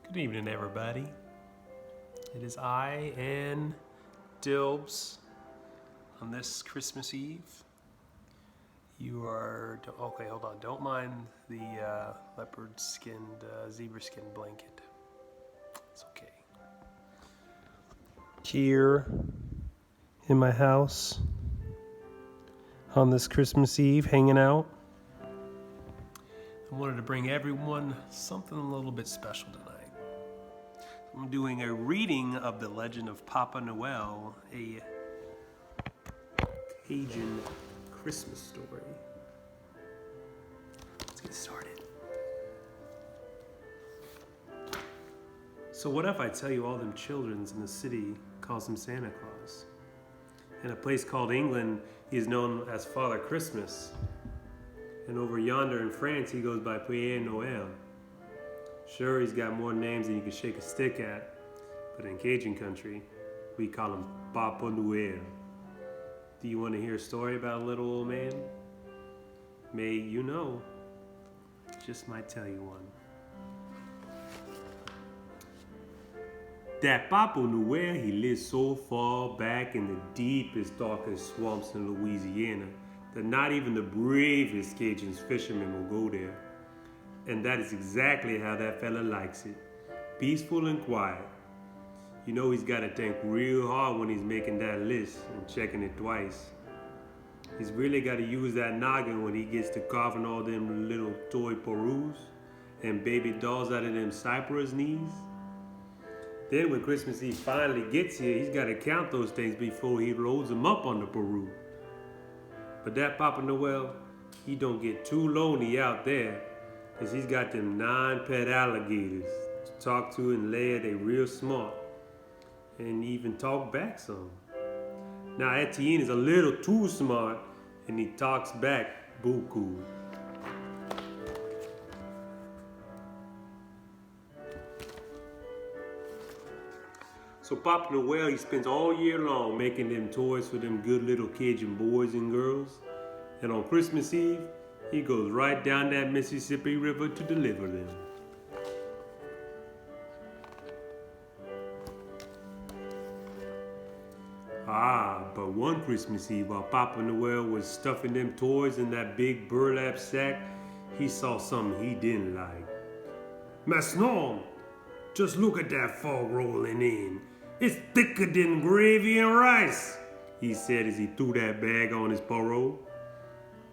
Good evening, everybody. It is I and Dilbs on this Christmas Eve. You are, okay, hold on. Don't mind the leopard-skinned, zebra-skinned blanket. It's okay. Here in my house on this Christmas Eve, hanging out. I wanted to bring everyone something a little bit special tonight. I'm doing a reading of the legend of Papa Noel, a Cajun Christmas story. Let's get started. So what if I tell you all them childrens in the city calls him Santa Claus? In a place called England, he is known as Father Christmas. And over yonder in France, he goes by Père Noel. Sure, he's got more names than you can shake a stick at, but in Cajun country, we call him Papa Noel. Do you want to hear a story about a little old man? May you know, just might tell you one. That Papa Noel, he lived so far back in the deepest, darkest swamps in Louisiana that not even the bravest Cajun fishermen will go there. And that is exactly how that fella likes it. Peaceful and quiet. You know he's got to think real hard when he's making that list and checking it twice. He's really got to use that noggin when he gets to carving all them little toy perus and baby dolls out of them cypress knees. Then when Christmas Eve finally gets here, he's got to count those things before he loads them up on the peru. But that Papa Noel, he don't get too lonely out there, cause he's got them 9 pet alligators to talk to and laugh. They real smart and even talk back some. Now Etienne is a little too smart and he talks back beaucoup. So Papa Noel, he spends all year long making them toys for them good little Cajun boys and girls. And on Christmas Eve, he goes right down that Mississippi River to deliver them. But one Christmas Eve, while Papa Noel was stuffing them toys in that big burlap sack, he saw something he didn't like. Masnon, just look at that fog rolling in. It's thicker than gravy and rice, he said as he threw that bag on his parole.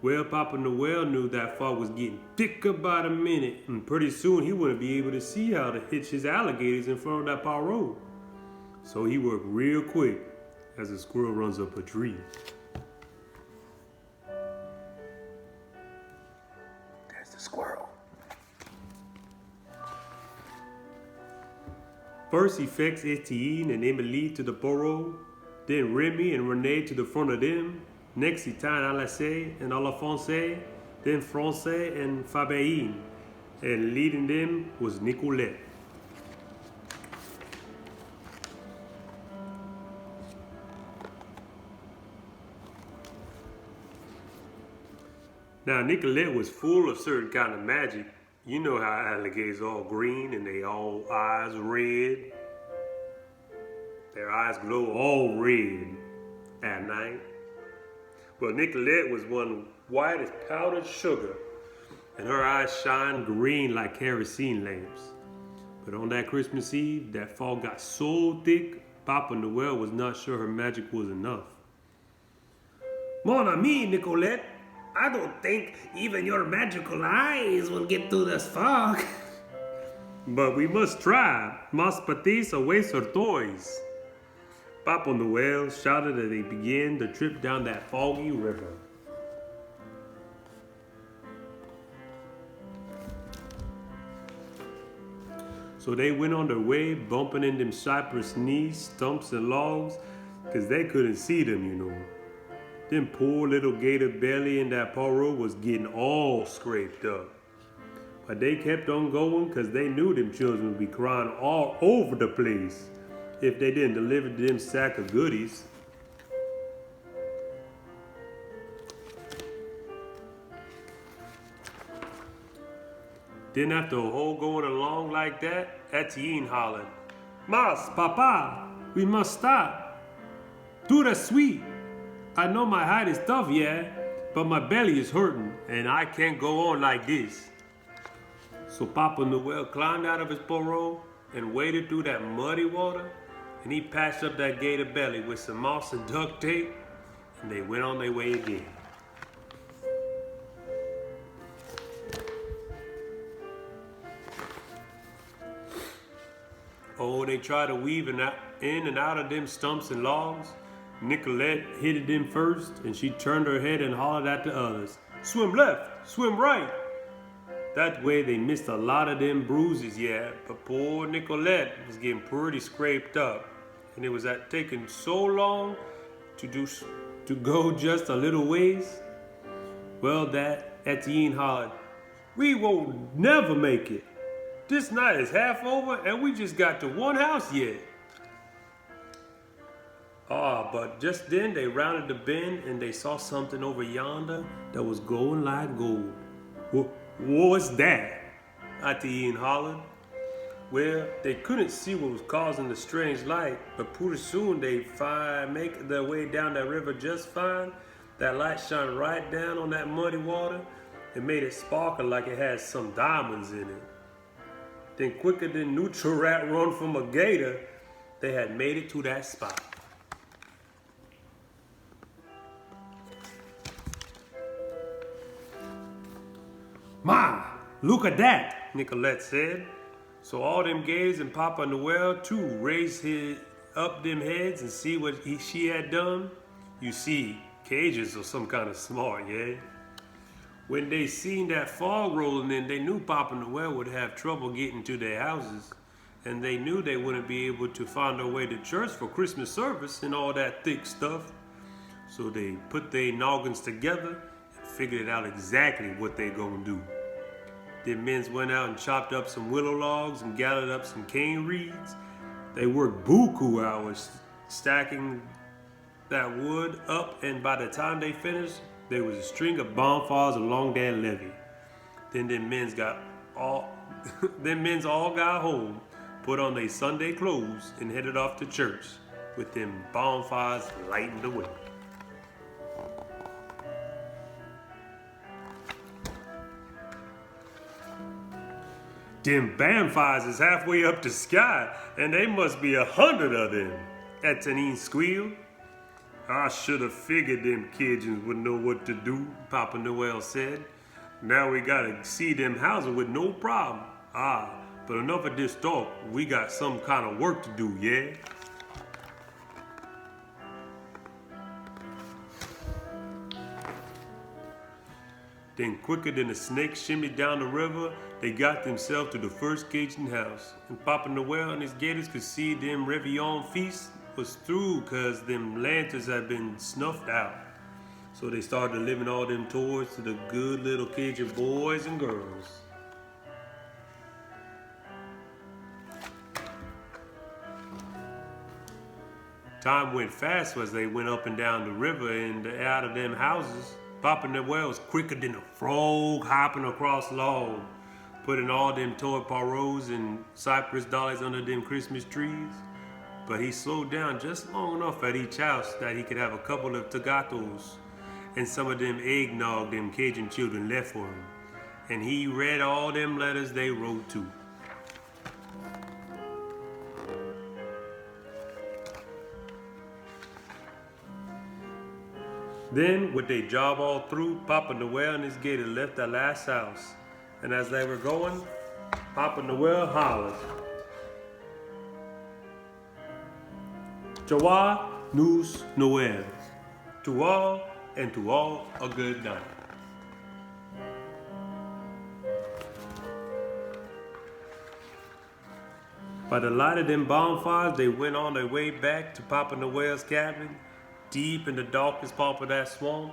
Well, Papa Noel knew that fog was getting thicker by the minute, and pretty soon he wouldn't be able to see how to hitch his alligators in front of that parole. So he worked real quick as a squirrel runs up a tree. There's the squirrel. First he fixed Etienne and Emily to the parole, then Remy and Renee to the front of them. Next he tied Alacé and Alphonse, then Francais and Fabien, and leading them was Nicolette. Now Nicolette was full of certain kind of magic. You know how alligators all green and they all eyes red. Their eyes glow all red at night. Well, Nicolette was one white as powdered sugar, and her eyes shine green like kerosene lamps. But on that Christmas Eve, that fog got so thick, Papa Noel was not sure her magic was enough. Mon ami, Nicolette, I don't think even your magical eyes will get through this fog. But we must try. Mas petits away sur toys. Papa Noel shouted as they began the trip down that foggy river. So they went on their way, bumping in them cypress knees, stumps and logs, cause they couldn't see them, you know. Them poor little gator belly in that parole was getting all scraped up. But they kept on going cause they knew them children would be crying all over the place if they didn't deliver them sack of goodies. Then after a whole going along like that, Etienne hollered, Mas, Papa, we must stop. Do the sweet. I know my hide is tough, yeah, but my belly is hurting, and I can't go on like this. So Papa Noel climbed out of his burrow and waded through that muddy water, and he patched up that gator belly with some moss and duct tape, and they went on their way again. Oh, they tried to weave in and out of them stumps and logs. Nicolette hit them first, and she turned her head and hollered at the others, Swim left, swim right. That way they missed a lot of them bruises, yeah, but poor Nicolette was getting pretty scraped up. And it was taking so long to go just a little ways. Well, that Etienne hollered, We won't never make it. This night is half over and we just got to one house yet. But just then they rounded the bend and they saw something over yonder that was glowing like gold. What's that? Etienne hollered. Well, they couldn't see what was causing the strange light, but pretty soon they make their way down that river just fine. That light shined right down on that muddy water and made it sparkle like it had some diamonds in it. Then quicker than neutral rat run from a gator, they had made it to that spot. Ma, look at that, Nicolette said. So all them gators and Papa Noel too raised up them heads and see what she had done. You see, Cajuns are some kind of smart, yeah? When they seen that fog rolling in, they knew Papa Noel would have trouble getting to their houses. And they knew they wouldn't be able to find their way to church for Christmas service and all that thick stuff. So they put their noggins together and figured out exactly what they gonna do. Then men went out and chopped up some willow logs and gathered up some cane reeds. They worked buku hours stacking that wood up, and by the time they finished, there was a string of bonfires along that levee. Then them men's all got home, put on their Sunday clothes, and headed off to church with them bonfires lighting the way. Them bonfires is halfway up the sky, and they must be 100 of them, Etienne squealed. I should have figured them Cajuns would know what to do, Papa Noel said. Now we gotta see them houses with no problem. But enough of this talk. We got some kind of work to do, yeah? Then quicker than a snake shimmied down the river, they got themselves to the first Cajun house. And Papa Noel and his gators could see them Réveillon feast was through cause them lanterns had been snuffed out. So they started delivering all them toys to the good little Cajun boys and girls. Time went fast as they went up and down the river and out of them houses. Papa Noel was quicker than a frog hopping across log, putting all them toy poros and cypress dollies under them Christmas trees. But he slowed down just long enough at each house that he could have a couple of tagatos and some of them eggnog them Cajun children left for him. And he read all them letters they wrote too. Then, with their job all through, Papa Noel and his gator left the last house. And as they were going, Papa Noel hollered, Joie nous Noël. To all and to all a good night. By the light of them bonfires, they went on their way back to Papa Noel's cabin, deep in the darkest part of that swamp.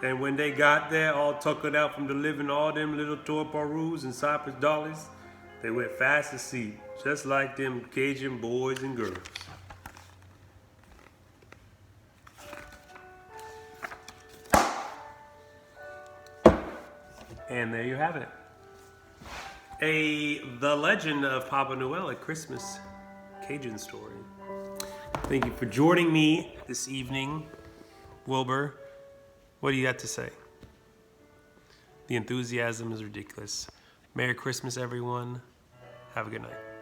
And when they got there, all tuckered out from delivering all them little toy parus and cypress dollies, they went fast asleep, just like them Cajun boys and girls. And there you have it. The legend of Papa Noel, a Christmas Cajun story. Thank you for joining me this evening, Wilbur. What do you have to say? The enthusiasm is ridiculous. Merry Christmas, everyone. Have a good night.